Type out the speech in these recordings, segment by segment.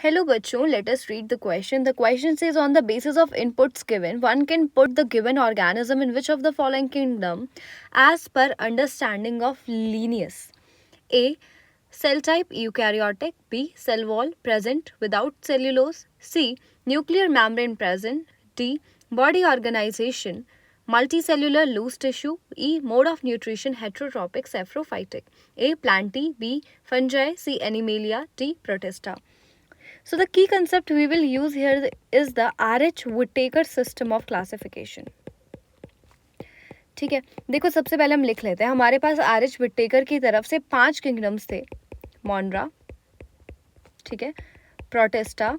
Hello बच्चों, let us read the question. The question says, on the basis of inputs given, one can put the given organism in which of the following kingdom as per understanding of Linnaeus. A. Cell type eukaryotic. B. Cell wall present without cellulose. C. Nuclear membrane present. D. Body organization multicellular loose tissue. E. Mode of nutrition heterotrophic saprophytic. A. Plantae. B. Fungi. C. Animalia. D. Protista. So the key concept we will use here is the RH Whittaker system of classification. ठीक है, देखो सबसे पहले हम लिख लेते हैं. हमारे पास RH Whittaker की तरफ से 5 किंगडम्स थे. मोनरा, ठीक है, प्रोटेस्टा,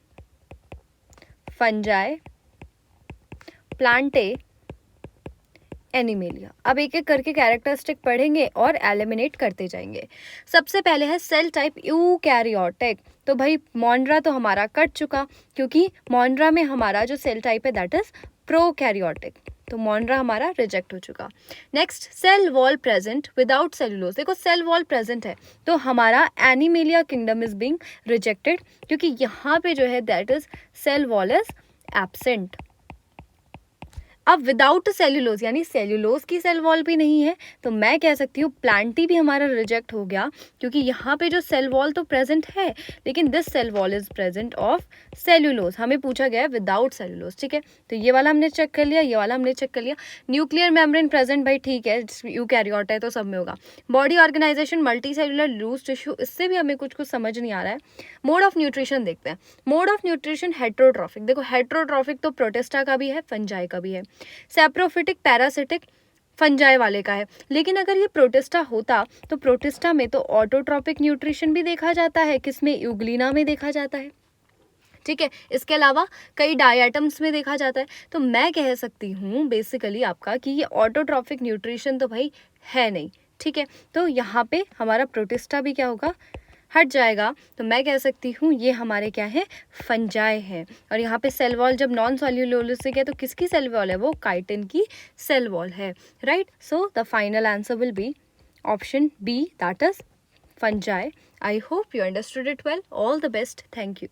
फंजाई, प्लांटे, एनिमेलिया. अब एक एक करके कैरेक्टरिस्टिक पढ़ेंगे और एलिमिनेट करते जाएंगे. सबसे पहले है सेल टाइप यूकैरियोटिक. तो भाई मोनरा तो हमारा कट चुका, क्योंकि मोनरा में हमारा जो सेल टाइप है दैट इज प्रोकैरियोटिक. तो मोनरा हमारा रिजेक्ट हो चुका. Next, cell wall present without cellulose. देखो सेल वॉल प्रेजेंट है तो हमारा Animalia kingdom is being rejected, क्योंकि यहाँ पे जो है that is cell wall is absent. अब विदाउट सेल्यूलोज यानी सेल्यूलोज की सेल वॉल भी नहीं है, तो मैं कह सकती हूँ प्लांटी भी हमारा रिजेक्ट हो गया, क्योंकि यहाँ पे जो सेल वॉल तो प्रेजेंट है लेकिन this cell wall is present of cellulose. हमें पूछा गया है विदाउट सेल्यूलोज. ठीक है, तो ये वाला हमने चेक कर लिया, ये वाला हमने चेक कर लिया. न्यूक्लियर मेम्ब्रेन प्रेजेंट, भाई ठीक है, यूकैरियोट है तो सब में होगा. Body organisation multicellular loose tissue, इससे भी हमें कुछ कुछ समझ नहीं आ रहा है. मोड ऑफ न्यूट्रिशन देखते हैं. Mode of nutrition heterotrophic. देखो हेट्रोट्रॉफिक तो प्रोटेस्टा का भी है, फंजाई का भी है. सैप्रोफिटिक पैरासिटिक फंजाई वाले का है. लेकिन अगर ये प्रोटिस्टा होता तो प्रोटिस्टा में तो ऑटोट्रॉपिक न्यूट्रिशन भी देखा जाता है, किसमें, यूग्लिना में देखा जाता है. ठीक है, इसके अलावा कई डायटम्स में देखा जाता है. तो मैं कह सकती हूँ बेसिकली आपका कि ये ऑटोट्रॉपिक न्यूट्रिशन तो भाई है नहीं. ठीक है, तो यहाँ पे हमारा प्रोटिस्टा भी क्या होगा, हट जाएगा. तो मैं कह सकती हूँ ये हमारे क्या है, फंजाई है. और यहाँ पे सेल वॉल जब नॉन सॉल्यूलोसिक है तो किसकी सेल वॉल है, वो काइटिन की सेल वॉल है. Right, so the final answer will be option B, that is fungi. I hope you understood it well. All the best. Thank you.